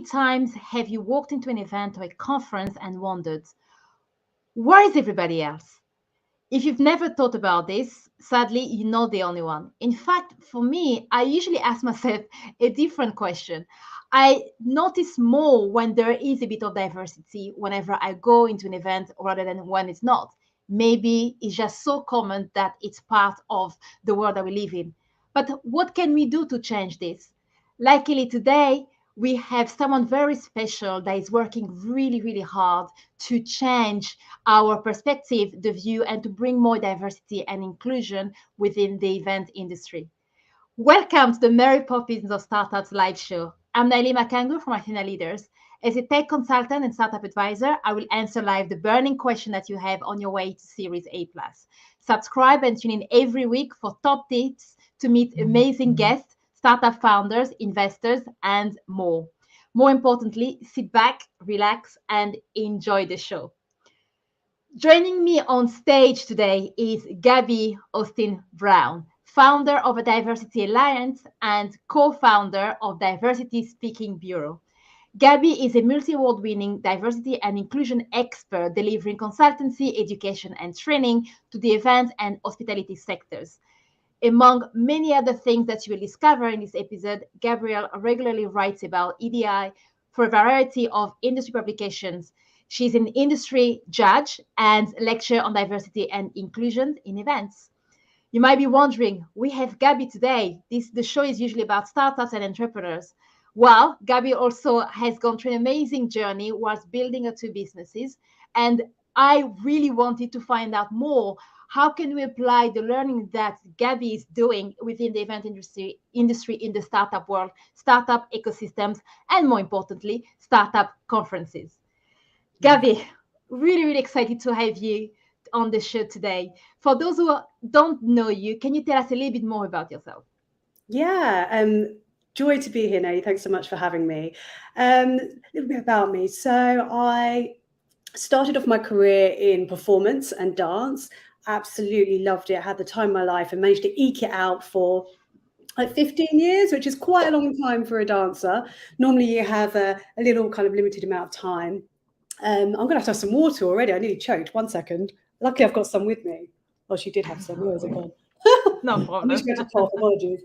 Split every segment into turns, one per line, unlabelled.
many times have you walked into an event or a conference and wondered, where is everybody else? If you've never thought about this, sadly, you're not the only one. In fact, for me, I usually ask myself a different question. I notice more when there is a bit of diversity whenever I go into an event rather than when it's not. Maybe it's just so common that it's part of the world that we live in. But what can we do to change this? Luckily, today, we have someone very special that is working really, really hard to change our perspective, the view, and to bring more diversity and inclusion within the event industry. Welcome to the Mary Poppins of Startups live show. I'm Naily Makangu from Athena Leaders. As a tech consultant and startup advisor, I will answer live the burning question that you have on your way to Series A+. Subscribe and tune in every week for top tips to meet amazing guests, startup founders, investors, and more. More importantly, sit back, relax, and enjoy the show. Joining me on stage today is Gabby Austen-Browne, founder of a Diversity Alliance and co-founder of Diversity Speaking Bureau. Gabby is a multi-award winning diversity and inclusion expert delivering consultancy, education, and training to the event and hospitality sectors. Among many other things that you will discover in this episode, Gabrielle regularly writes about EDI for a variety of industry publications. She's an industry judge and lecturer on diversity and inclusion in events. You might be wondering, we have Gabby today. The show is usually about startups and entrepreneurs. Well, Gabby also has gone through an amazing journey whilst building her two businesses. And I really wanted to find out more. How can we apply the learning that Gabby is doing within the event industry in the startup world, startup ecosystems, and more importantly, startup conferences? Gabby, really, really excited to have you on the show today. For those who don't know you, can you tell us a little bit more about yourself?
Yeah, joy to be here, Nelly. Thanks so much for having me. A little bit about me. So I started off my career in performance and dance. Absolutely loved it. Had the time of my life and managed to eke it out for like 15 years, which is quite a long time for a dancer. Normally you have a little kind of limited amount of time. I'm going to have some water already. I nearly choked. 1 second. Luckily, I've got some with me. Oh, she did have some. Where is it gone?
No problem.
I'm just going to cough. Apologies.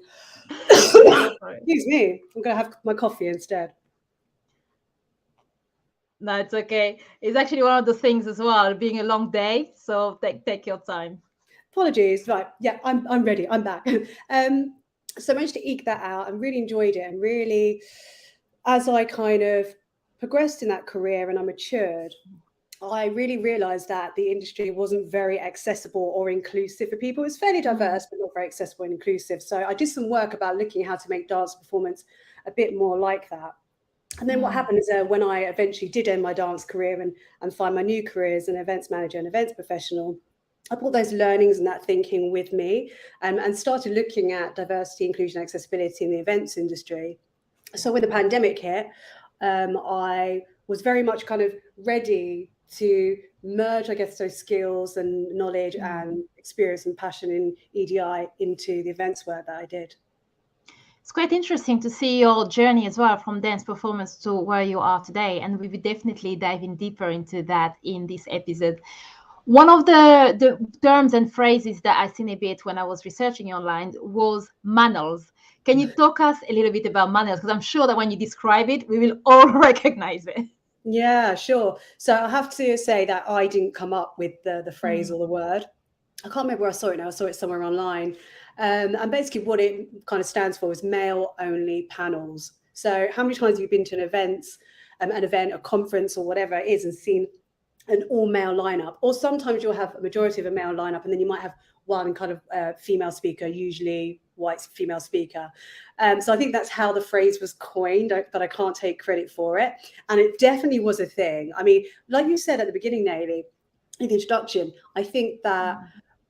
Excuse me. I'm going to have my coffee instead.
No, it's okay. It's actually one of the things as well, being a long day. So take your time.
Apologies. Right. Yeah, I'm ready. I'm back. So I managed to eke that out and really enjoyed it. And really, as I kind of progressed in that career and I matured, I really realized that the industry wasn't very accessible or inclusive for people. It was fairly diverse, but not very accessible and inclusive. So I did some work about looking at how to make dance performance a bit more like that. And then what happened is when I eventually did end my dance career and find my new career as an events manager and events professional, I brought those learnings and that thinking with me and started looking at diversity, inclusion, accessibility in the events industry. So when the pandemic hit, I was very much kind of ready to merge, I guess, those skills and knowledge and experience and passion in EDI into the events work that I did.
It's quite interesting to see your journey as well from dance performance to where you are today. And we will definitely dive in deeper into that in this episode. One of the terms and phrases that I seen a bit when I was researching online was manners. Can you talk us a little bit about manners? Because I'm sure that when you describe it, we will all recognize it.
Yeah, sure. So I have to say that I didn't come up with the phrase or the word. I can't remember where I saw it now. I saw it somewhere online. And basically what it kind of stands for is male-only panels. So how many times have you been to an event, a conference or whatever it is and seen an all-male lineup? Or sometimes you'll have a majority of a male lineup and then you might have one kind of female speaker, usually white female speaker. So I think that's how the phrase was coined, but I can't take credit for it. And it definitely was a thing. I mean, like you said at the beginning, Naily, in the introduction, I think that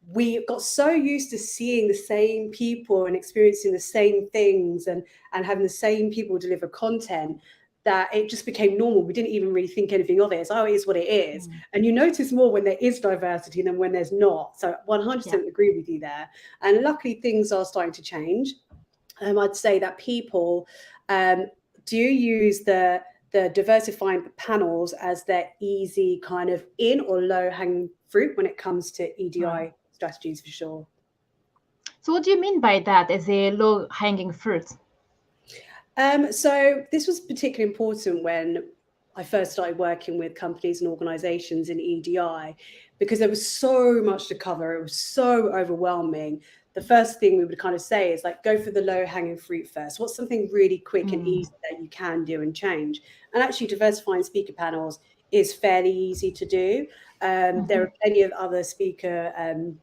we got so used to seeing the same people and experiencing the same things and having the same people deliver content that it just became normal. We didn't even really think anything of it. It's, oh, it is what it is. And you notice more when there is diversity than when there's not. So 100% agree with you there. And luckily things are starting to change. I'd say that people do use the the diversifying panels as their easy kind of in or low hanging fruit when it comes to EDI strategies, for sure.
So what do you mean by that as a low hanging fruit?
So this was particularly important when I first started working with companies and organizations in EDI, because there was so much to cover. It was so overwhelming. The first thing we would kind of say is like, go for the low hanging fruit first. What's something really quick and easy that you can do and change? And actually diversifying speaker panels is fairly easy to do. There are plenty of other speaker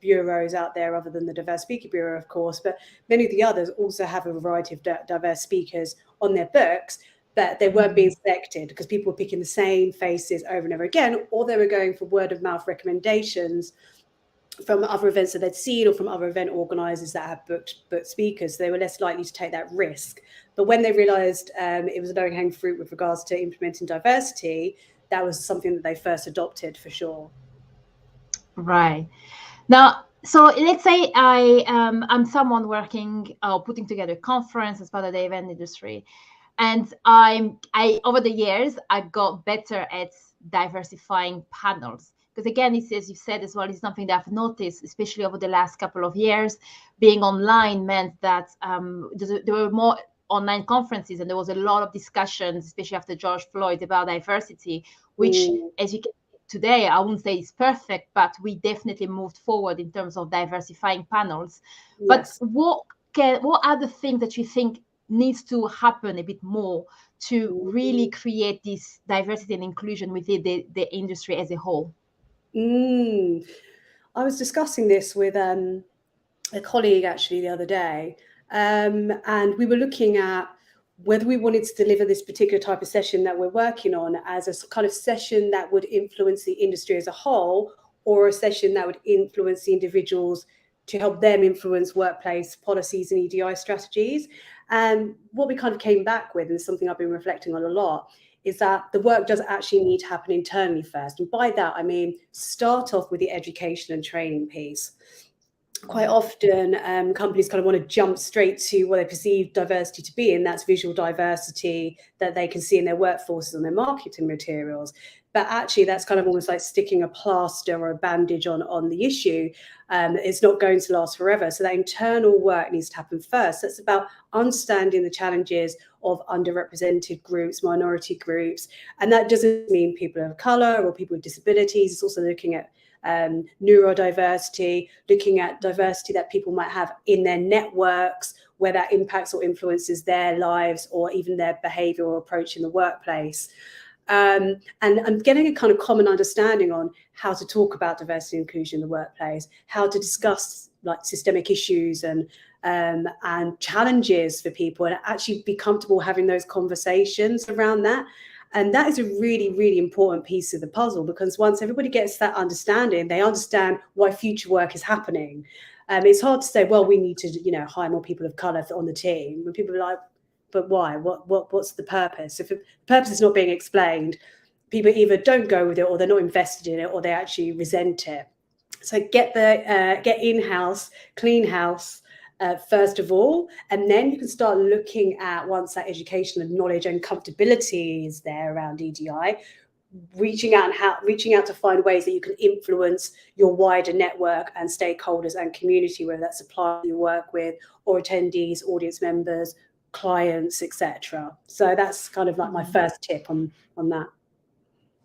bureaus out there other than the Diverse Speaker Bureau, of course, but many of the others also have a variety of diverse speakers on their books, but they weren't being selected because people were picking the same faces over and over again, or they were going for word of mouth recommendations from other events that they'd seen or from other event organizers that had booked speakers. They were less likely to take that risk. But when they realized it was a low-hanging fruit with regards to implementing diversity, that was something that they first adopted, for sure.
Right. Now, so let's say I'm someone working putting together a conference as part of the event industry, and I over the years I got better at diversifying panels, because again, it's, as you said as well, it's something that I've noticed, especially over the last couple of years. Being online meant that there were more online conferences, and there was a lot of discussions, especially after George Floyd, about diversity, which, as you can see today, I wouldn't say it's perfect, but we definitely moved forward in terms of diversifying panels.
Yes.
But what are the things that you think needs to happen a bit more to really create this diversity and inclusion within the industry as a whole?
I was discussing this with a colleague actually the other day, and we were looking at whether we wanted to deliver this particular type of session that we're working on as a kind of session that would influence the industry as a whole, or a session that would influence the individuals to help them influence workplace policies and EDI strategies. And what we kind of came back with, and something I've been reflecting on a lot, is that the work does actually need to happen internally first. And by that, I mean, start off with the education and training piece. Quite often, companies kind of want to jump straight to what they perceive diversity to be, and that's visual diversity that they can see in their workforces and their marketing materials. But actually, that's kind of almost like sticking a plaster or a bandage on the issue. It's not going to last forever. So that internal work needs to happen first. That's about understanding the challenges of underrepresented groups, minority groups. And that doesn't mean people of color or people with disabilities. It's also looking at neurodiversity, looking at diversity that people might have in their networks, where that impacts or influences their lives or even their behavior or approach in the workplace. And getting a kind of common understanding on how to talk about diversity and inclusion in the workplace, how to discuss like systemic issues and challenges for people, and actually be comfortable having those conversations around that. And that is a really, really important piece of the puzzle, because once everybody gets that understanding, they understand why future work is happening. It's hard to say, well, we need to, hire more people of colour on the team. When people are like, but why? What's the purpose? If the purpose is not being explained, people either don't go with it, or they're not invested in it, or they actually resent it. So get in-house, clean house, first of all, and then you can start looking at, once that education and knowledge and comfortability is there around EDI, reaching out to find ways that you can influence your wider network and stakeholders and community, whether that's suppliers you work with or attendees, audience members, clients, etc. So that's kind of like my first tip on that.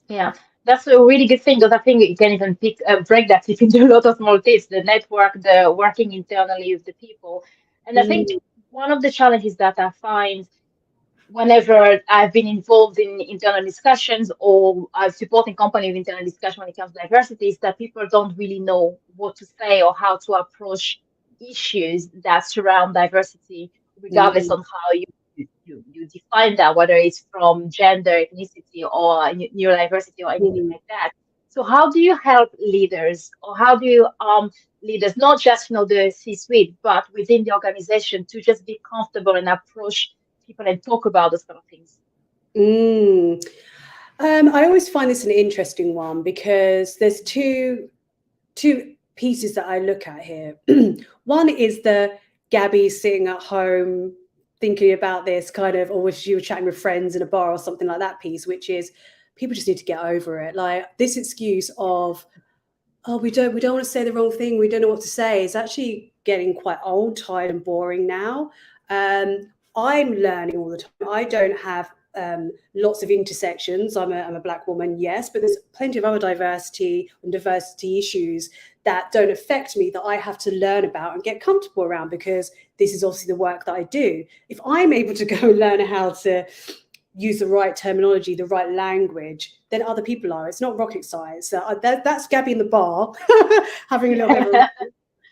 Yeah, that's a really good thing, because I think you can even break that tip into a lot of small tips: the network, the working internally with the people. And I think one of the challenges that I find whenever I've been involved in internal discussions, or supporting company with internal discussion when it comes to diversity, is that people don't really know what to say or how to approach issues that surround diversity, regardless on how you define that, whether it's from gender, ethnicity, or neurodiversity, or anything like that. So how do you help leaders, or how do you leaders, not just the C-suite, but within the organization, to just be comfortable and approach people and talk about those kind of things?
I always find this an interesting one, because there's two pieces that I look at here. One is the Gabby sitting at home thinking about this kind of, or if you were chatting with friends in a bar or something like that piece, which is people just need to get over it. Like this excuse of, oh, we don't want to say the wrong thing, we don't know what to say, is actually getting quite old, tired and boring now. I'm learning all the time. I don't have lots of intersections. I'm a Black woman, yes, but there's plenty of other diversity and diversity issues that don't affect me that I have to learn about and get comfortable around, because this is obviously the work that I do. If I'm able to go and learn how to use the right terminology, the right language, then other people are. It's not rocket science. So that's Gabby in the bar having a little bit of a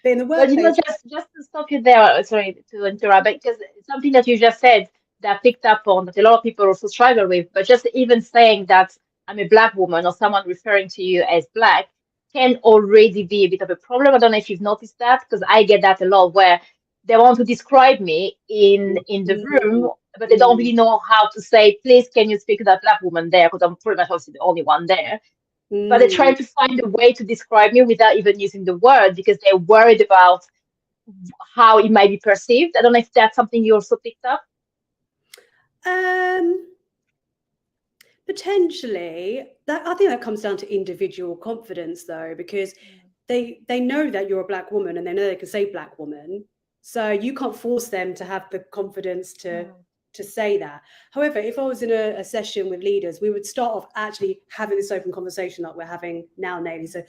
bit in the
But
workplace.
just to stop you there, sorry to interrupt, because something that you just said that I picked up on that a lot of people also struggle with, but just even saying that I'm a Black woman or someone referring to you as Black can already be a bit of a problem. I don't know if you've noticed that, because I get that a lot where they want to describe me in the room, but they don't really know how to say, please, can you speak to that Black woman there? Because I'm pretty much obviously the only one there. But they're trying to find a way to describe me without even using the word because they're worried about how it might be perceived. I don't know if that's something you also picked up.
Potentially, I think that comes down to individual confidence, though, because they know that you're a Black woman and they know they can say Black woman, so you can't force them to have the confidence to say that. However, if I was in a session with leaders, we would start off actually having this open conversation like we're having now, Naily. So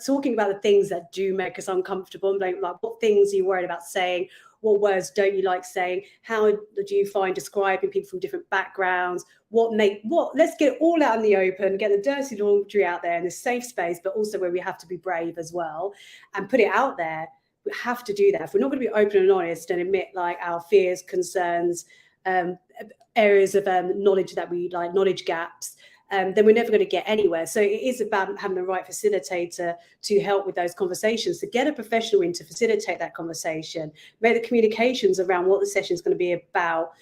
talking about the things that do make us uncomfortable, and like what things are you worried about saying, what words don't you like saying, how do you find describing people from different backgrounds, let's get it all out in the open, get the dirty laundry out there in a safe space, but also where we have to be brave as well and put it out there. We have to do that. If we're not going to be open and honest and admit like our fears, concerns, areas of knowledge that we like, knowledge gaps, then we're never going to get anywhere. So it is about having the right facilitator to help with those conversations, to get a professional in to facilitate that conversation, make the communications around what the session is going to be about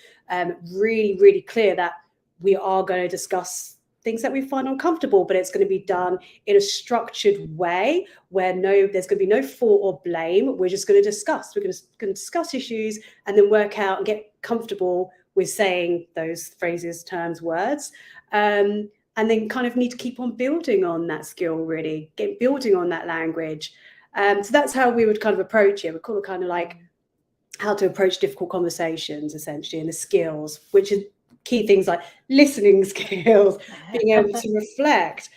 really, really clear, that we are going to discuss things that we find uncomfortable, but it's going to be done in a structured way where there's going to be no fault or blame. We're just going to discuss. We're going to discuss issues and then work out and get comfortable with saying those phrases, terms, words. And then kind of need to keep on building on that skill, really, building on that language. So that's how we would kind of approach it. We call it kind of like how to approach difficult conversations, essentially, and the skills, which is key things like listening skills, being able to reflect,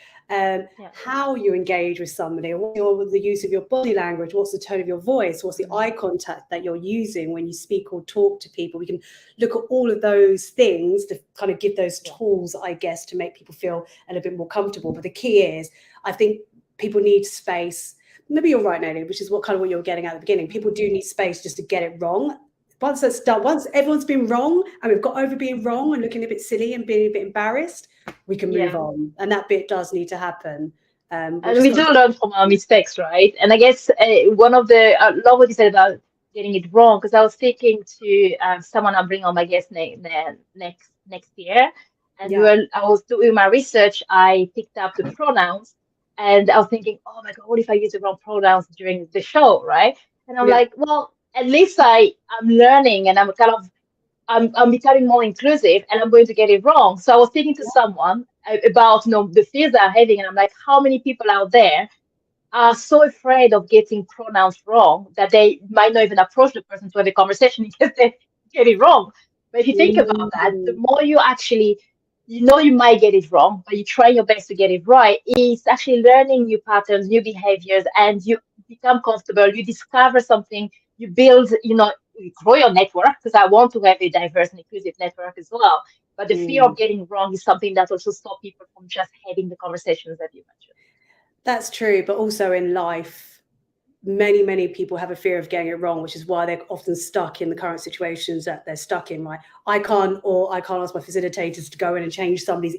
how you engage with somebody, what's the use of your body language, what's the tone of your voice, what's the eye contact that you're using when you speak or talk to people. We can look at all of those things to kind of give those tools, I guess, to make people feel a little bit more comfortable. But the key is, I think people need space. Maybe you're right, Naily, which is what you're getting at the beginning. People do need space just to get it wrong. Once that's done, once everyone's been wrong and we've got over being wrong and looking a bit silly and being a bit embarrassed, we can move on. And that bit does need to happen.
And we do learn from our mistakes, right? And I guess one of the, I love what you said about getting it wrong, because I was speaking to someone I'm bringing on my guest next year. And I was doing my research, I picked up the pronouns and I was thinking, oh my God, what if I use the wrong pronouns during the show, right? And I'm like, well, at least I'm learning and I'm becoming more inclusive and I'm going to get it wrong. So I was speaking to someone about, the fears they're having. And I'm like, how many people out there are so afraid of getting pronouns wrong that they might not even approach the person to have a conversation because they get it wrong. But if you think about that, the more you actually, you might get it wrong, but you try your best to get it right, it's actually learning new patterns, new behaviors, and you become comfortable, you discover something, you build, you grow your network, because I want to have a diverse and inclusive network as well. But the fear of getting wrong is something that also stops people from just having the conversations that you mentioned.
That's true. But also in life, many people have a fear of getting it wrong, which is why they're often stuck in the current situations that they're stuck in, right? I can't ask my facilitators to go in and change somebody's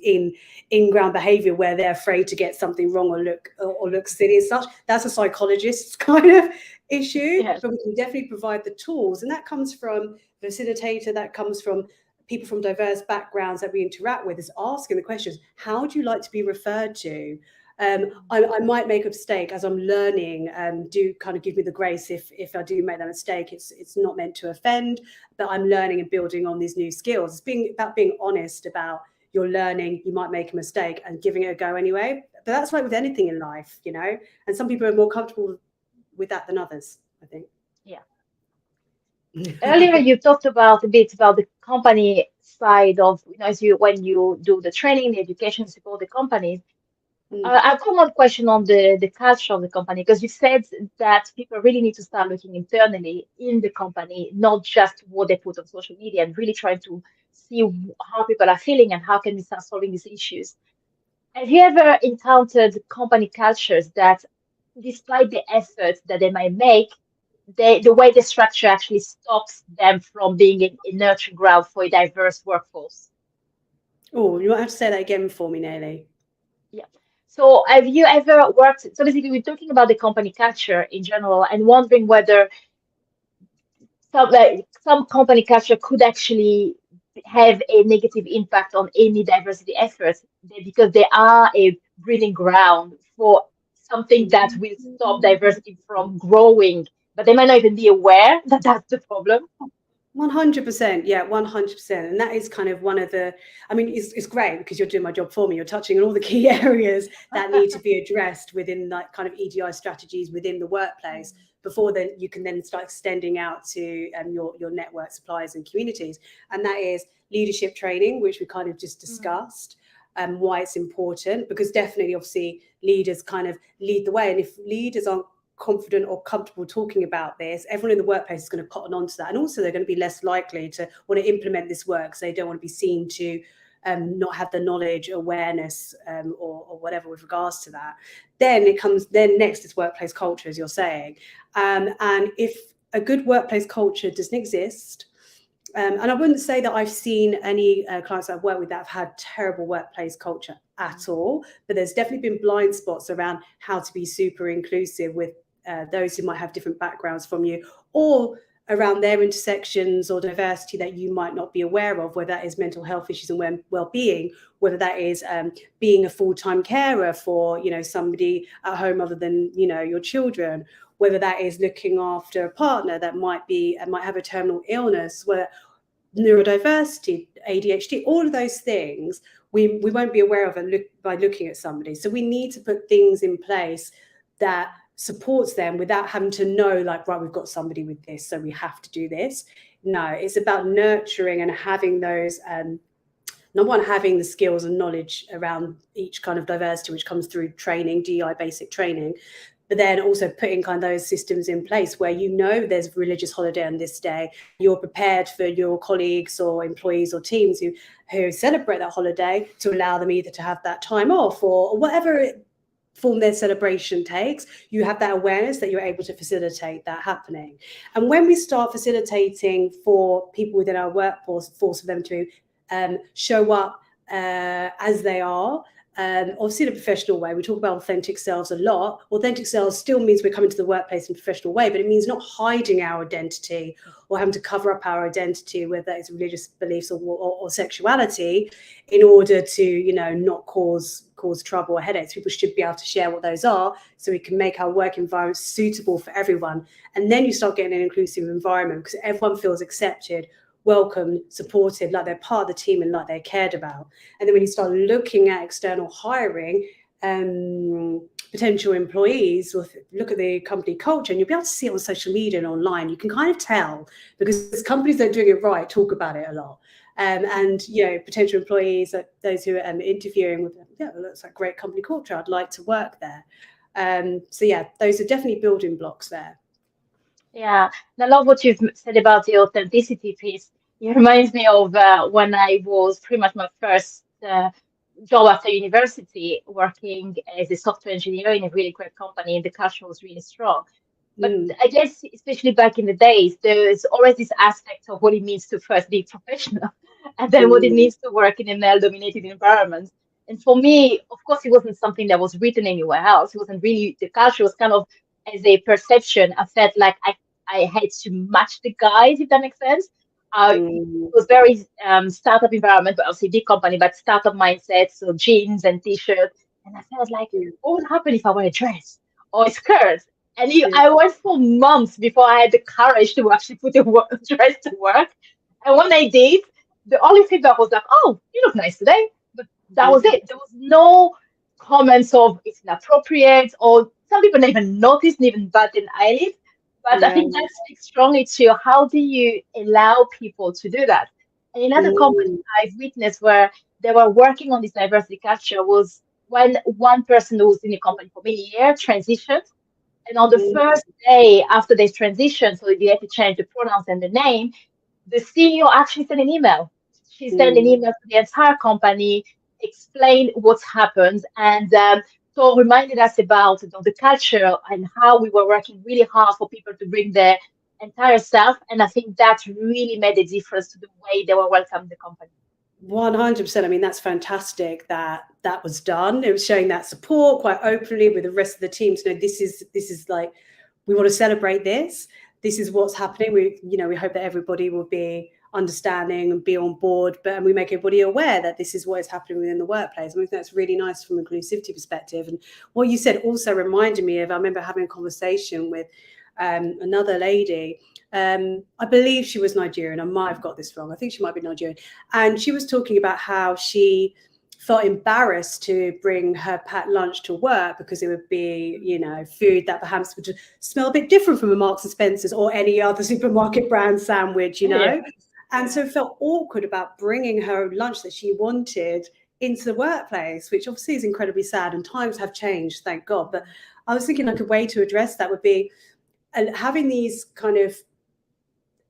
in-ground behavior where they're afraid to get something wrong or look silly as such. That's a psychologist's kind of issue. Yes. But we can definitely provide the tools, and that comes from the facilitator, that comes from people from diverse backgrounds that we interact with, is asking the questions. How do you like to be referred to? I might make a mistake as I'm learning. Do kind of give me the grace if I do make that mistake. It's not meant to offend, but I'm learning and building on these new skills. It's about being honest about your learning. You might make a mistake and giving it a go anyway. But that's like with anything in life, you know. And some people are more comfortable with that than others, I think.
Yeah. Earlier, you talked about a bit about the company side of, as you when you do the training, the education, support the companies. I've got one question on the culture of the company, because you said that people really need to start looking internally in the company, not just what they put on social media, and really trying to see how people are feeling and how can we start solving these issues. Have you ever encountered company cultures that, despite the efforts that they might make, the way the structure actually stops them from being a nurture ground for a diverse workforce?
Oh, you might have to say that again for me, Naily.
Yeah. So have you ever worked? So basically, we're talking about the company culture in general and wondering whether some company culture could actually have a negative impact on any diversity efforts, because they are a breeding ground for something that will stop diversity from growing, but they might not even be aware that that's the problem.
100%, yeah, 100%. And that is kind of one of the, I mean, it's great because you're doing my job for me. You're touching on all the key areas that need to be addressed within that kind of EDI strategies within the workplace, before then you can then start extending out to your network, suppliers and communities. And that is leadership training, which we kind of just discussed. Why it's important, because definitely, obviously, leaders kind of lead the way. And if leaders aren't confident or comfortable talking about this, everyone in the workplace is going to cotton on to that. And also they're going to be less likely to want to implement this work, because they don't want to be seen to not have the knowledge, awareness, or whatever with regards to that. Then next is workplace culture, as you're saying. And if a good workplace culture doesn't exist, and I wouldn't say that I've seen any clients that I've worked with that have had terrible workplace culture at all, but there's definitely been blind spots around how to be super inclusive with those who might have different backgrounds from you, or around their intersections or diversity that you might not be aware of, whether that is mental health issues and well-being, whether that is being a full-time carer for somebody at home other than your children, whether that is looking after a partner that might have a terminal illness, whether neurodiversity, ADHD, all of those things we won't be aware of by looking at somebody. So we need to put things in place that supports them without having to know, like, right, we've got somebody with this, so we have to do this. No, it's about nurturing and having those number one, having the skills and knowledge around each kind of diversity, which comes through training, DI basic training, but then also putting kind of those systems in place where there's a religious holiday on this day, you're prepared for your colleagues or employees or teams who celebrate that holiday to allow them either to have that time off or whatever form their celebration takes. You have that awareness that you're able to facilitate that happening. And when we start facilitating for people within our workforce for them to show up as they are, obviously in a professional way. We talk about authentic selves a lot. Authentic selves still means we're coming to the workplace in a professional way, but it means not hiding our identity or having to cover up our identity, whether it's religious beliefs or sexuality, in order to not cause trouble or headaches. People should be able to share what those are, so we can make our work environment suitable for everyone. And then you start getting an inclusive environment because everyone feels accepted, welcome, supported, like they're part of the team and like they're cared about. And then when you start looking at external hiring, potential employees, or look at the company culture, and you'll be able to see it on social media and online. You can kind of tell, because companies that are doing it right talk about it a lot. And potential employees, those who are interviewing with them, it looks like great company culture, I'd like to work there. So yeah, those are definitely building blocks there.
Yeah, and I love what you've said about the authenticity piece. It reminds me of when I was pretty much my first job after university, working as a software engineer in a really great company, and the culture was really strong. But I guess, especially back in the days, there's always this aspect of what it means to first be professional and then what it means to work in a male-dominated environment. And for me, of course, it wasn't something that was written anywhere else. It wasn't really, the culture was kind of, as a perception, I felt like I had to match the guys, if that makes sense. It was very startup environment, but obviously big company, but startup mindset, so jeans and t-shirts. And I felt like,
Yeah.
what would happen if I wear a dress or a skirt? And
Yeah.
I went for months before I had the courage to actually put a dress to work. And when I did, the only feedback was like, "Oh, you look nice today." But that was it. There was no comments of it's inappropriate, or some people didn't even notice, didn't even bat an eyelid. But I
Yeah.
think that speaks strongly to how do you allow people to do that. And another company
Mm.
I've witnessed where they were working on this diversity culture was when one person who was in the company for many years transitioned. And on the
Mm.
first day after they transitioned, so they had to change the pronouns and the name, the CEO actually sent an email. She sent an
Mm.
email to the entire company, explained what's happened, and so reminded us about the culture and how we were working really hard for people to bring their entire self. And I think that really made a difference to the way they were welcomed in the company.
100%. I mean, that's fantastic that that was done. It was showing that support quite openly with the rest of the team to know this is like, we want to celebrate this. This is what's happening. We hope that everybody will be understanding and be on board, and we make everybody aware that this is what is happening within the workplace. I mean, that's really nice from an inclusivity perspective. And what you said also reminded me of, I remember having a conversation with another lady. I believe she was Nigerian. I might have got this wrong. I think she might be Nigerian. And she was talking about how she felt embarrassed to bring her packed lunch to work because it would be, food that perhaps would smell a bit different from a Marks and Spencer's or any other supermarket brand sandwich.
Yeah.
And so felt awkward about bringing her lunch that she wanted into the workplace, which obviously is incredibly sad, and times have changed, thank God. But I was thinking like a way to address that would be having these kind of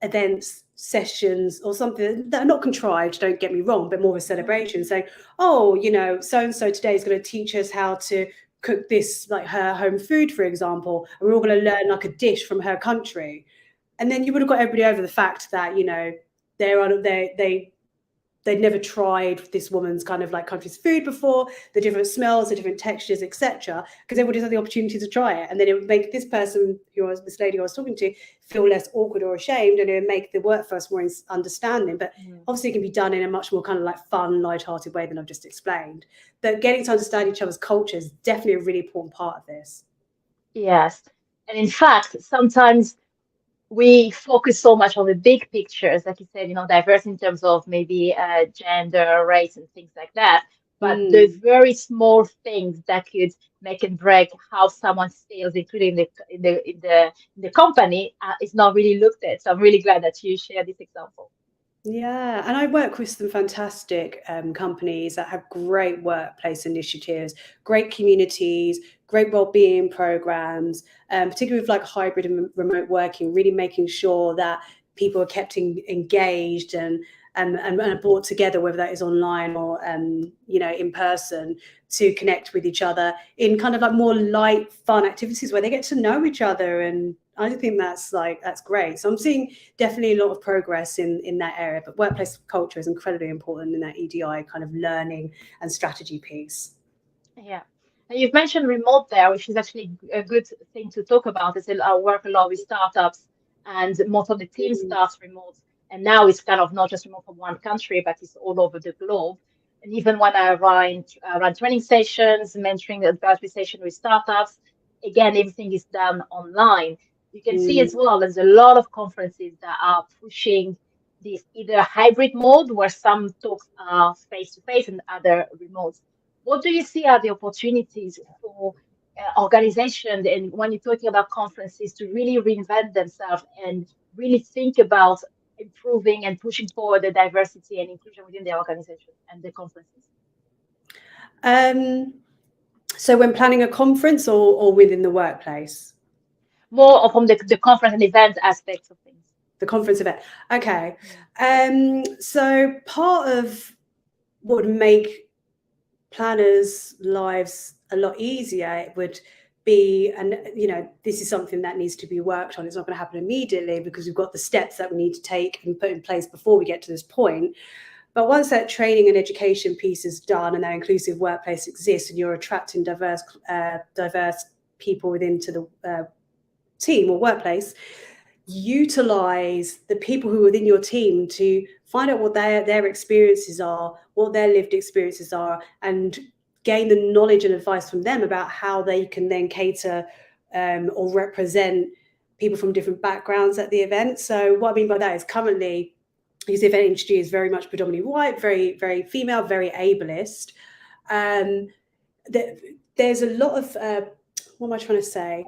events, sessions, or something that are not contrived, don't get me wrong, but more of a celebration, saying, oh, so and so today is going to teach us how to cook this, like her home food, for example, and we're all going to learn like a dish from her country. And then you would have got everybody over the fact that they'd never tried this woman's kind of like country's food before, the different smells, the different textures, etc. Because everybody's had the opportunity to try it, and then it would make this this lady I was talking to, feel less awkward or ashamed, and it would make the workforce more understanding. But obviously, it can be done in a much more kind of like fun, light-hearted way than I've just explained. But getting to understand each other's culture is definitely a really important part of this.
Yes. And in fact, sometimes we focus so much on the big pictures, like you said, diverse in terms of maybe gender, race, and things like that. But the very small things that could make and break how someone feels, including in the company, is not really looked at. So I'm really glad that you shared this example.
Yeah, and I work with some fantastic companies that have great workplace initiatives, great communities, great well-being programs, particularly with like hybrid and remote working, really making sure that people are kept engaged and are brought together, whether that is online or in person, to connect with each other in kind of like more light, fun activities where they get to know each other. And I think that's great. So I'm seeing definitely a lot of progress in that area, but workplace culture is incredibly important in that EDI kind of learning and strategy piece.
Yeah. And you've mentioned remote there, which is actually a good thing to talk about. Is I work a lot with startups, and most of the team starts remote. And now it's kind of not just remote from one country, but it's all over the globe. And even when I run training sessions, mentoring advisory session with startups, again, everything is done online. You can see as well, there's a lot of conferences that are pushing this either hybrid mode where some talks are face to face and other remote. What do you see are the opportunities for organizations, and when you're talking about conferences, to really reinvent themselves and really think about improving and pushing forward the diversity and inclusion within the organization and the conferences?
So when planning a conference or within the workplace?
More from the conference and event aspects of things.
The conference event. Okay. So part of what would make planners' lives a lot easier would be, and this is something that needs to be worked on. It's not going to happen immediately because we've got the steps that we need to take and put in place before we get to this point. But once that training and education piece is done and that inclusive workplace exists, and you're attracting diverse people into the team or workplace, utilize the people who are within your team to find out what their experiences are, what their lived experiences are, and gain the knowledge and advice from them about how they can then cater or represent people from different backgrounds at the event. So what I mean by that is currently, because the event industry is very much predominantly white, very, very female, very ableist. There's a lot of, what am I trying to say?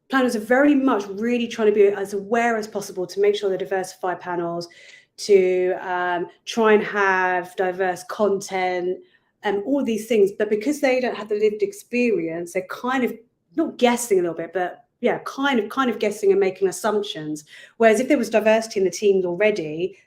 Planners are very much really trying to be as aware as possible to make sure they diversify panels, to try and have diverse content, and all these things. But because they don't have the lived experience, they're kind of not guessing a little bit, but yeah, kind of guessing and making assumptions. Whereas if there was diversity in the teams already,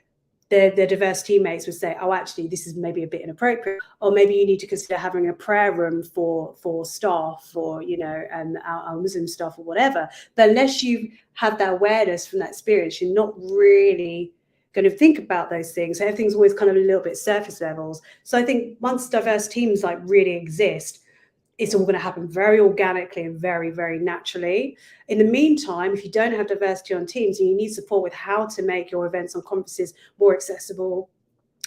the diverse teammates would say, oh, actually, this is maybe a bit inappropriate, or maybe you need to consider having a prayer room for staff, or, you know, our Muslim staff or whatever. But unless you have that awareness from that experience, you're not really going to think about those things. So everything's always kind of a little bit surface levels. So I think once diverse teams like really exist, it's all going to happen very organically and very, very naturally. In the meantime, if you don't have diversity on teams and you need support with how to make your events and conferences more accessible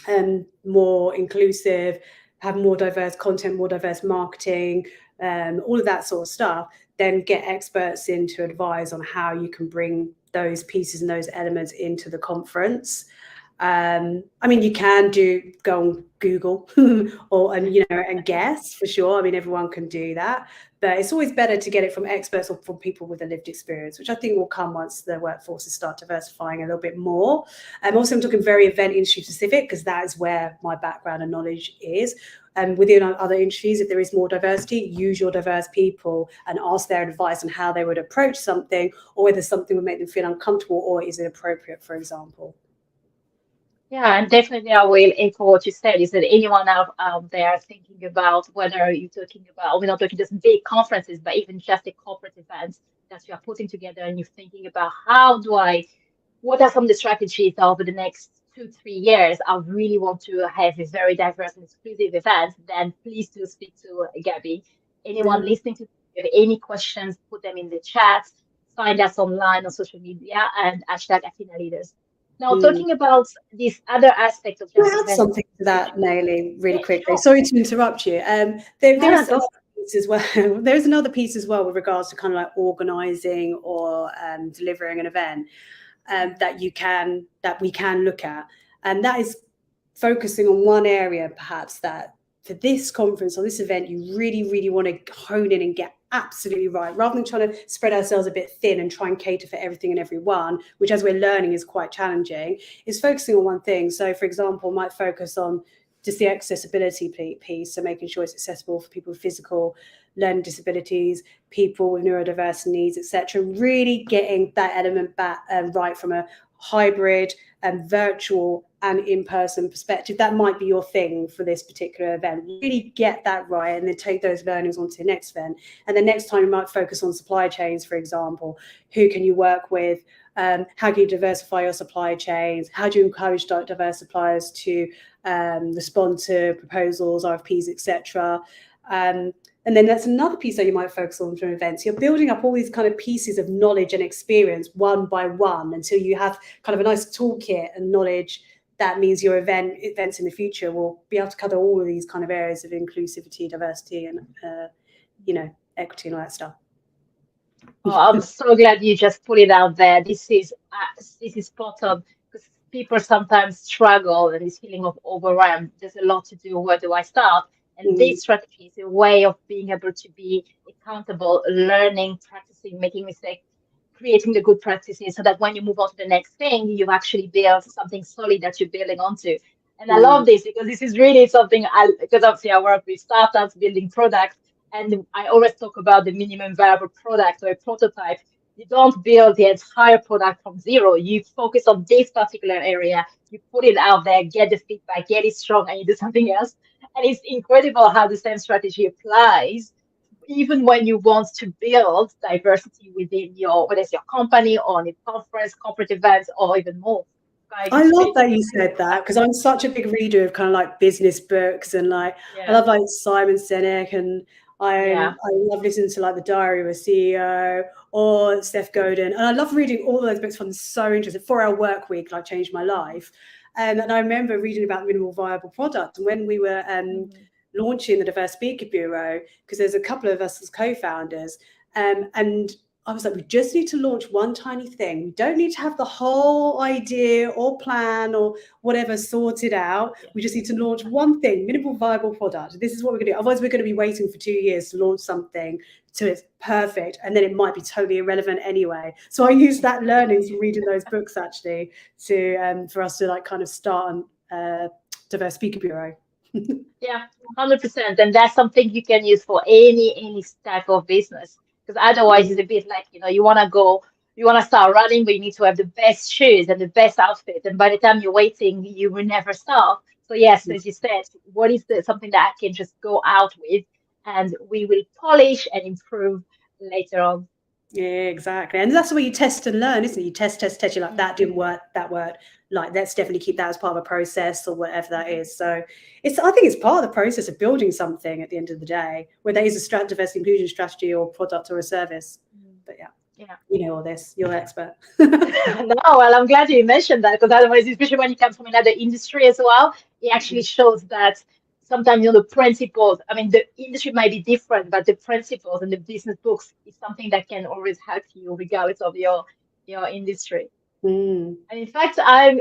and more inclusive, have more diverse content, more diverse marketing, all of that sort of stuff, then get experts in to advise on how you can bring those pieces and those elements into the conference. I mean, you can go on Google and guess for sure. I mean, everyone can do that, but it's always better to get it from experts or from people with a lived experience, which I think will come once the workforces start diversifying a little bit more. Also, I'm talking very event industry specific, because that is where my background and knowledge is. And within other industries, if there is more diversity, use your diverse people and ask their advice on how they would approach something, or whether something would make them feel uncomfortable, or is it appropriate, for example.
Yeah, and definitely I will echo what you said. Is that anyone out there thinking about whether you're talking about, we're not talking just big conferences, but even just a corporate events that you are putting together, and you're thinking about what are some of the strategies over the next 2-3 years? I really want to have a very diverse and exclusive event. Then please do speak to Gabby. Anyone listening to, if you have any questions, put them in the chat. Find us online on social media and hashtag Athena Leaders. Now, talking about this other aspect of
Can
just
I add
event
something to that, Naily, really quickly?
sure.
Sorry to interrupt you. There's
Go.
another piece as well. There's another piece as well with regards to kind of like organising or delivering an event that we can look at, and that is focusing on one area, perhaps, that for this conference or this event you really, really want to hone in and get absolutely right, rather than trying to spread ourselves a bit thin and try and cater for everything and everyone, which, as we're learning, is quite challenging. Is focusing on one thing. So, for example, might focus on just the accessibility piece, so making sure it's accessible for people with physical learning disabilities, people with neurodiverse needs, etc. Really getting that element back right from a hybrid and virtual and in-person perspective. That might be your thing for this particular event. Really get that right, and then take those learnings onto the next event. And the next time you might focus on supply chains, for example. Who can you work with? How can you diversify your supply chains? How do you encourage diverse suppliers to respond to proposals, RFPs, etc.? And then that's another piece that you might focus on from events. You're building up all these kind of pieces of knowledge and experience one by one until you have kind of a nice toolkit and knowledge. That means your events in the future will be able to cover all of these kind of areas of inclusivity, diversity, and equity and all that stuff.
Oh, I'm so glad you just put it out there. This is spot on, because people sometimes struggle and this feeling of overwhelmed. There's a lot to do. Where do I start? And this strategy is a way of being able to be accountable, learning, practicing, making mistakes, creating the good practices, so that when you move on to the next thing, you actually build something solid that you're building onto. And I love this, because this is really something because obviously I work with startups building products, and I always talk about the minimum viable product or a prototype. You don't build the entire product from zero. You focus on this particular area, you put it out there, get the feedback, get it strong, and you do something else. And it's incredible how the same strategy applies even when you want to build diversity within whether it's your company or on a conference, corporate events, or even more.
I love that you said that, because I'm such a big reader of kind of like business books, and I love like Simon Sinek, and I love listening to like The Diary of a CEO or Seth Godin, and I love reading all those books. I'm so interested. 4-Hour Work Week like changed my life, and I remember reading about minimal viable product, and when we were launching the Diverse Speaker Bureau, because there's a couple of us as co-founders, and I was like, we just need to launch one tiny thing. We don't need to have the whole idea or plan or whatever sorted out. We just need to launch one thing, minimal viable product. This is what we're going to do. Otherwise, we're going to be waiting for 2 years to launch something till it's perfect, and then it might be totally irrelevant anyway. So I used that learnings from reading those books actually to for us to like kind of start on Diverse Speaker Bureau.
Yeah, 100%. And that's something you can use for any type of business. Because otherwise it's a bit like, you want to start running, but you need to have the best shoes and the best outfit. And by the time you're waiting, you will never start. So yes, as you said, what is something that I can just go out with, and we will polish and improve later on.
Yeah, exactly. And that's where you test and learn, isn't it? You test. You're like, that didn't work, that worked. Like, let's definitely keep that as part of a process or whatever that is. So I think it's part of the process of building something at the end of the day, whether that is a diversity inclusion strategy or product or a service. But yeah, you know all this. You're the expert.
No, well, I'm glad you mentioned that, because otherwise, especially when you come from another industry as well, it actually shows that sometimes, the principles, I mean, the industry might be different, but the principles and the business books is something that can always help you regardless of your industry. And in fact, I'm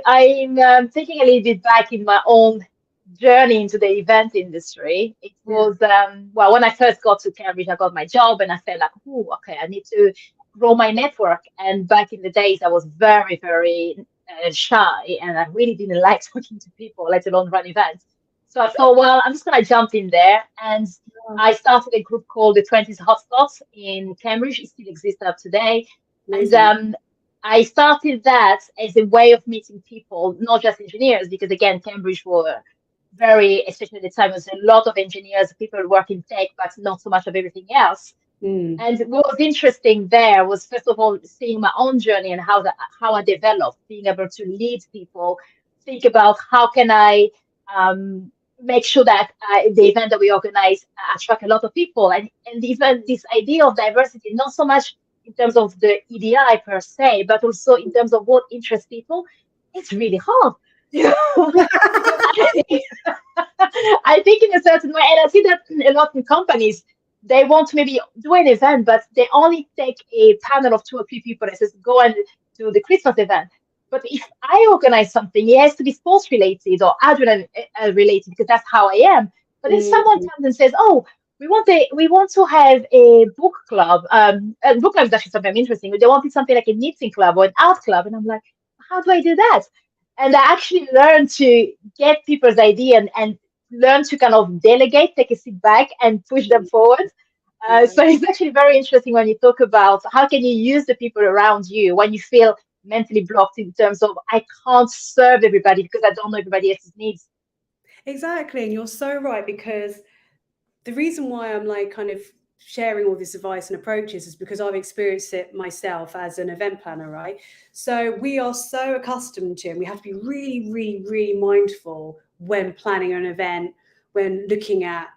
thinking a little bit back in my own journey into the event industry. It was, well, when I first got to Cambridge, I got my job and I felt like, oh, okay, I need to grow my network. And back in the days, I was very, very shy, and I really didn't like talking to people, let alone run events. So I thought, well, I'm just going to jump in there. And I started a group called the 20s Hotspots in Cambridge. It still exists up today.
Amazing.
And I started that as a way of meeting people, not just engineers, because again, Cambridge were especially at the time, was a lot of engineers, people who work in tech, but not so much of everything else. And what was interesting there was, first of all, seeing my own journey and how I developed, being able to lead people, think about how can I make sure that the event that we organize attract a lot of people, and even this idea of diversity, not so much in terms of the EDI per se, but also in terms of what interests people. It's really hard. I think in a certain way, and I see that a lot in companies, they want to maybe do an event, but they only take a panel of 2 or 3 people that says, go and do the Christmas event. But if I organize something, it has to be sports related or adrenaline related, because that's how I am. But if someone comes and says, oh, we want to have a book club. A book club is actually something interesting. They wanted something like a knitting club or an art club. And I'm like, how do I do that? And I actually learned to get people's idea and learn to kind of delegate, take a seat back and push them forward. So it's actually very interesting when you talk about how can you use the people around you when you feel mentally blocked in terms of, I can't serve everybody because I don't know everybody else's needs.
Exactly. And you're so right, because the reason why I'm like kind of sharing all this advice and approaches is because I've experienced it myself as an event planner, right? So we are so accustomed to, and we have to be really, really, really mindful when planning an event, when looking at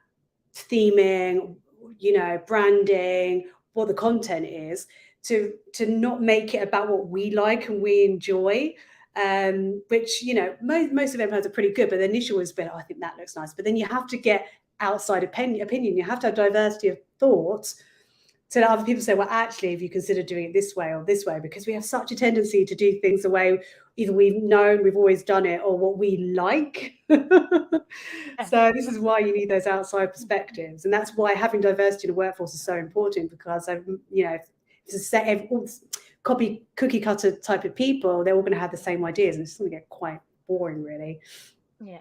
theming, branding, what the content is, to not make it about what we like and we enjoy. Which, most event plans are pretty good, but the initial has been, I think that looks nice. But then you have to get outside opinion. You have to have diversity of thought so that other people say, well, actually, if you consider doing it this way or this way, because we have such a tendency to do things the way either we've known, we've always done it, or what we like. So this is why you need those outside perspectives. And that's why having diversity in the workforce is so important, because cookie cutter type of people, they're all going to have the same ideas, and it's going to get quite boring, really.
Yeah.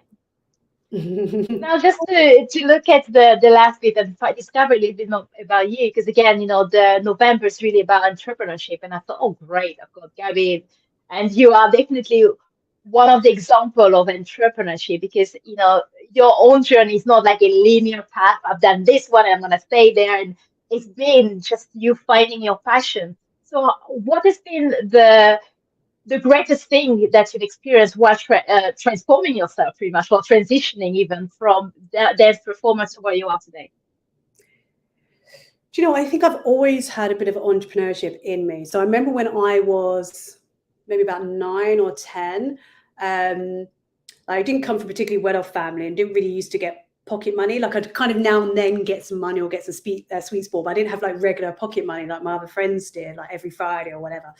Now, just to look at the last bit and discover a little bit more about you, because again, the November is really about entrepreneurship, and I thought, oh, great, I've got Gabby, and you are definitely one of the example of entrepreneurship, because your own journey is not like a linear path. I've done this one, and I'm gonna stay there, and it's been just you finding your passion. So, what has been the greatest thing that you've experienced while transforming yourself, pretty much, or transitioning even from dance performance to where you are today?
Do you know, I think I've always had a bit of entrepreneurship in me. So I remember when I was maybe about 9 or 10, I didn't come from a particularly well-off family and didn't really used to get pocket money. Like I'd kind of now and then get some money or get some sweet sport, but I didn't have like regular pocket money like my other friends did, like every Friday or whatever.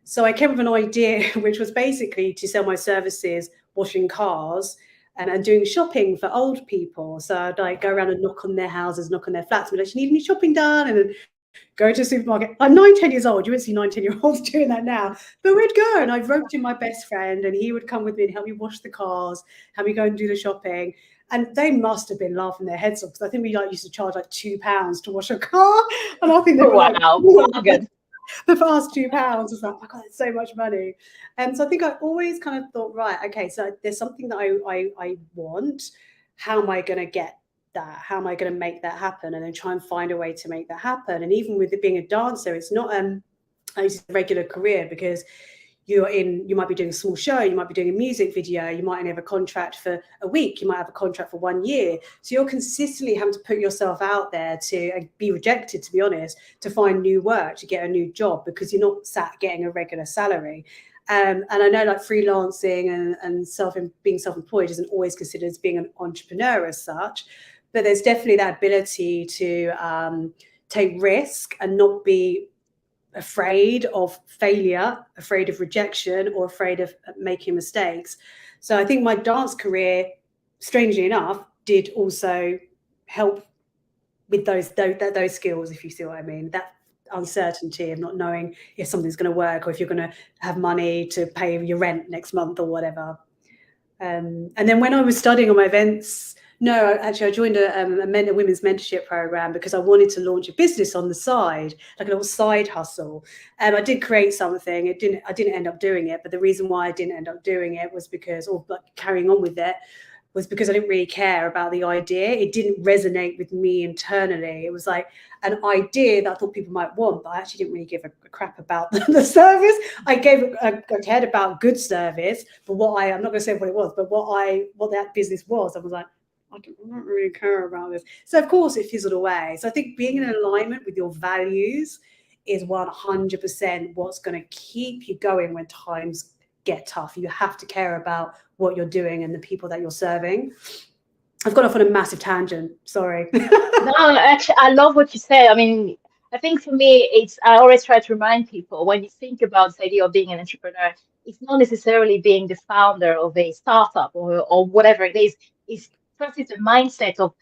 So I came up with an idea, which was basically to sell my services washing cars and doing shopping for old people. So I'd like go around and knock on their houses, knock on their flats, and be like, "You need any shopping done?" And then go to a supermarket. I'm 9, 10 years old. You wouldn't see 9, 10-year-olds doing that now. But we'd go and I'd roped in my best friend and he would come with me and help me wash the cars, help me go and do the shopping. And they must have been laughing their heads off because I think we like used to charge like £2 to wash a car. And I think they were like,
good.
The first £2 was like, oh God, it's so much money. And so I think I always kind of thought, right, okay, so there's something that I want. How am I going to get that? How am I going to make that happen? And then try and find a way to make that happen. And even with it being a dancer, it's not a regular career because you might be doing a small show, you might be doing a music video, you might only have a contract for a week, you might have a contract for 1 year. So you're consistently having to put yourself out there to be rejected, to be honest, to find new work, to get a new job, because you're not sat getting a regular salary. And I know like freelancing and being self-employed isn't always considered as being an entrepreneur as such, but there's definitely that ability to take risk and not be afraid of failure, afraid of rejection, or afraid of making mistakes. So I think my dance career, strangely enough, did also help with those skills, if you see what I mean. That uncertainty of not knowing if something's going to work or if you're going to have money to pay your rent next month or whatever. And then when I was studying on my events, no, actually, I joined a women's mentorship program because I wanted to launch a business on the side, like a little side hustle. I did create something. I didn't end up doing it, but the reason why I didn't end up doing it was because, or like carrying on with it, was because I didn't really care about the idea. It didn't resonate with me internally. It was like an idea that I thought people might want, but I actually didn't really give a crap about the service. I cared about good service, but I'm not going to say what it was, but what that business was, I was like, I don't really care about this. So of course it fizzled away. So I think being in alignment with your values is 100% what's going to keep you going when times get tough. You have to care about what you're doing and the people that you're serving. I've gone off on a massive tangent. Sorry.
No, actually, I love what you say. I mean, I think for me, I always try to remind people when you think about the idea of being an entrepreneur, it's not necessarily being the founder of a startup or whatever it is. First, it's a mindset of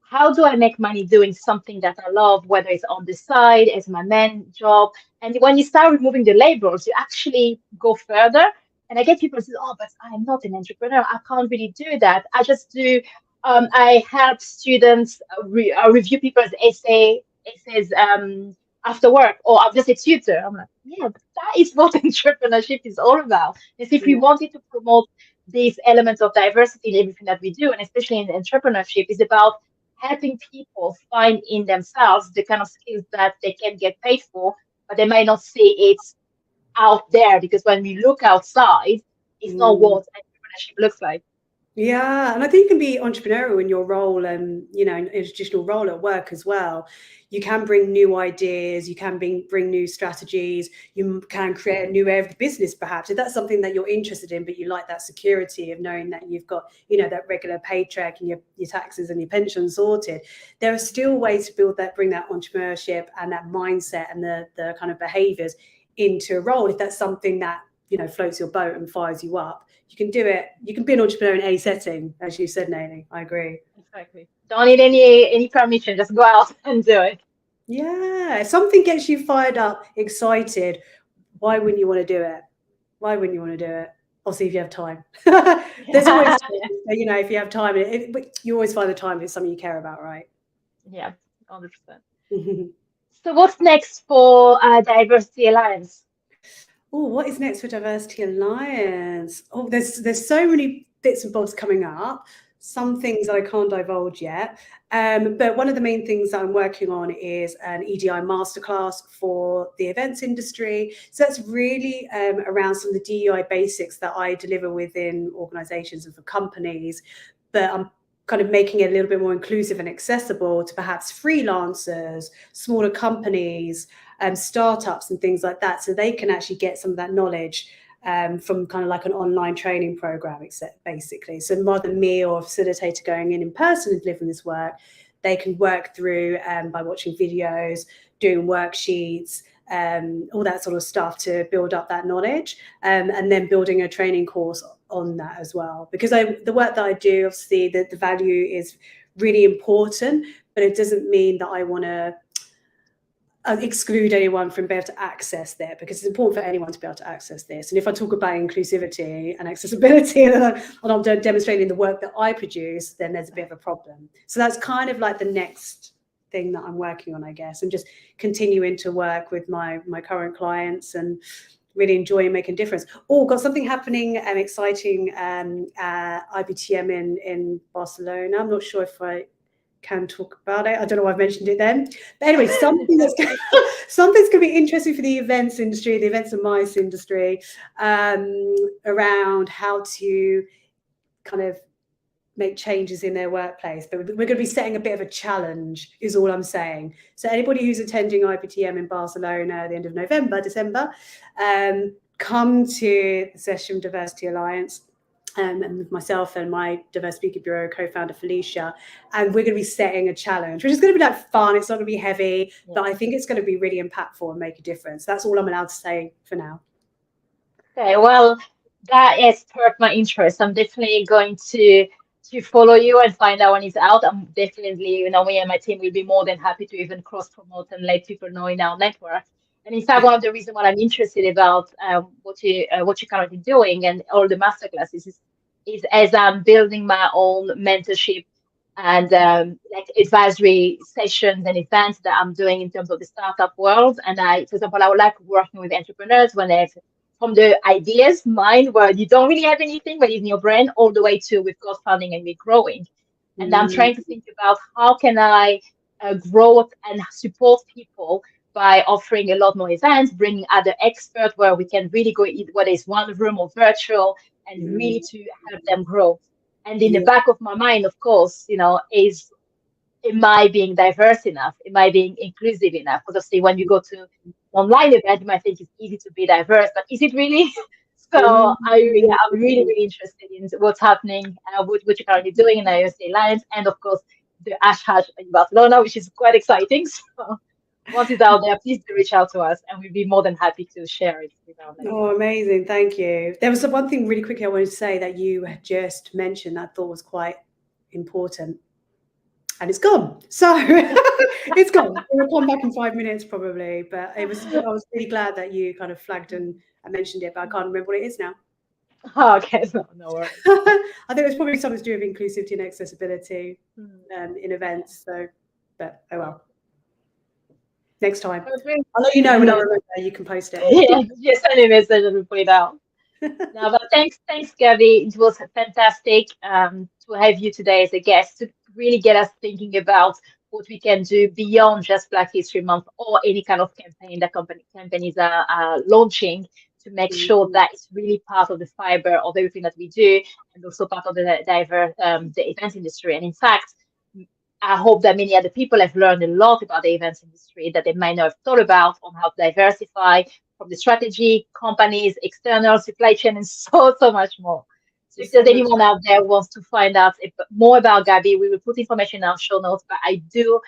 how do I make money doing something that I love, whether it's on the side as my main job. And when you start removing the labels, you actually go further. And I get people say, "Oh, but I'm not an entrepreneur. I can't really do that. I just do. I help students review people's essays after work, or I'm just a tutor." I'm like, yeah, but that is what entrepreneurship is all about. Is if we wanted to promote these elements of diversity in everything that we do, and especially in entrepreneurship, is about helping people find in themselves the kind of skills that they can get paid for, but they might not see it's out there, because when we look outside, it's not what entrepreneurship looks like.
Yeah, and I think you can be entrepreneurial in your role and, in a traditional role at work as well. You can bring new ideas, you can bring new strategies, you can create a new area of the business perhaps. If that's something that you're interested in, but you like that security of knowing that you've got, that regular paycheck and your taxes and your pension sorted, there are still ways to bring that entrepreneurship and that mindset and the kind of behaviors into a role. If that's something that, floats your boat and fires you up, you can do it. You can be an entrepreneur in any setting, as you said, Naily. I agree.
Exactly. Don't need any permission. Just go out and do it.
Yeah. If something gets you fired up, excited, why wouldn't you want to do it? Why wouldn't you want to do it? Obviously, if you have time. There's always, if you have time, you always find the time if it's something you care about, right?
Yeah, 100%. So what's next for Diversity Alliance?
Oh, what is next for Diversity Alliance? Oh, there's so many bits and bobs coming up. Some things that I can't divulge yet. But one of the main things that I'm working on is an EDI masterclass for the events industry. So that's really around some of the DEI basics that I deliver within organizations and for companies. But I'm kind of making it a little bit more inclusive and accessible to perhaps freelancers, smaller companies, startups and things like that, so they can actually get some of that knowledge from kind of like an online training program, except basically. So rather than me or a facilitator going in person and delivering this work, they can work through by watching videos, doing worksheets, all that sort of stuff to build up that knowledge, and then building a training course on that as well. Because the work that I do, obviously, the value is really important, but it doesn't mean that I want to exclude anyone from being able to access that, because it's important for anyone to be able to access this. And if I talk about inclusivity and accessibility and I'm demonstrating the work that I produce, then there's a bit of a problem. So that's kind of like the next thing that I'm working on, I guess, and just continuing to work with my current clients and really enjoying making a difference. Oh, got something happening and exciting IBTM in Barcelona. I'm not sure if I can talk about it. I don't know why I've mentioned it then. But anyway, something's going to be interesting for the events industry, the events and MICE industry, around how to kind of make changes in their workplace. But we're going to be setting a bit of a challenge, is all I'm saying. So anybody who's attending IBTM in Barcelona at the end of December, come to the Session Diversity Alliance. And with myself and my Diverse Speaker Bureau co-founder Felicia, and we're going to be setting a challenge, which is going to be like fun. It's not going to be heavy, but I think it's going to be really impactful and make a difference. That's all I'm allowed to say for now.
Okay, well, that has sparked my interest. I'm definitely going to follow you and find out when it's out. I'm definitely, me and my team will be more than happy to even cross promote and let people know in our network. And in fact, one of the reasons why I'm interested about what you're currently doing and all the masterclasses is as I'm building my own mentorship and like advisory sessions and events that I'm doing in terms of the startup world. And for example, I would like working with entrepreneurs when they've from the ideas mind where you don't really have anything, but it's in your brain, all the way to we've got funding and we're growing. And I'm trying to think about how can I grow and support people by offering a lot more events, bringing other experts where we can really go whether it's one room or virtual, and really to help them grow. And in the back of my mind, of course, is am I being diverse enough? Am I being inclusive enough? Because obviously when you go to online event, you might think it's easy to be diverse, but is it really? So I'm really, really interested in what's happening, what you're currently doing in the IOC Alliance, and of course the #hash in Barcelona, which is quite exciting. So once it's out there, please do reach out to us, and we'll be more than happy to share it with our network.
Oh, amazing! Thank you. There was one thing really quickly I wanted to say that you had just mentioned that I thought was quite important. And it's gone. So it's gone. It'll come back in 5 minutes probably. But I was really glad that you kind of flagged and mentioned it, but I can't remember what it is now.
Oh, okay, no worries.
I think it was probably something to do with inclusivity and accessibility in events. So, but oh well. Next time. I'll let you know when I remember. You can post it.
Yeah, just send me a message and we'll put it out. No, but thanks, Gabby. It was fantastic to have you today as a guest to really get us thinking about what we can do beyond just Black History Month or any kind of campaign that companies are launching to make sure that it's really part of the fiber of everything that we do and also part of the the events industry. And in fact, I hope that many other people have learned a lot about the events industry that they might not have thought about on how to diversify from the strategy, companies, external supply chain, and so much more. So if there's anyone out there who wants to find out more about Gabby, we will put information in our show notes, but I do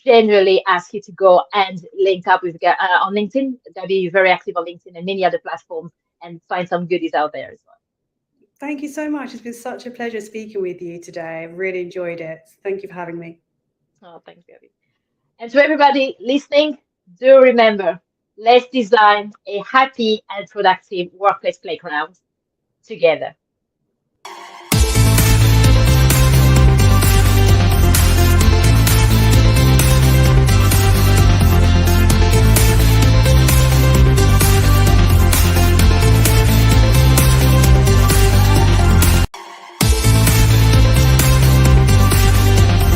generally ask you to go and link up with on LinkedIn. Gabby, you're very active on LinkedIn and many other platforms, and find some goodies out there as well.
Thank you so much. It's been such a pleasure speaking with you today. I've really enjoyed it. Thank you for having me.
Oh, thanks, Gabby. And to everybody listening, do remember, let's design a happy and productive workplace playground together.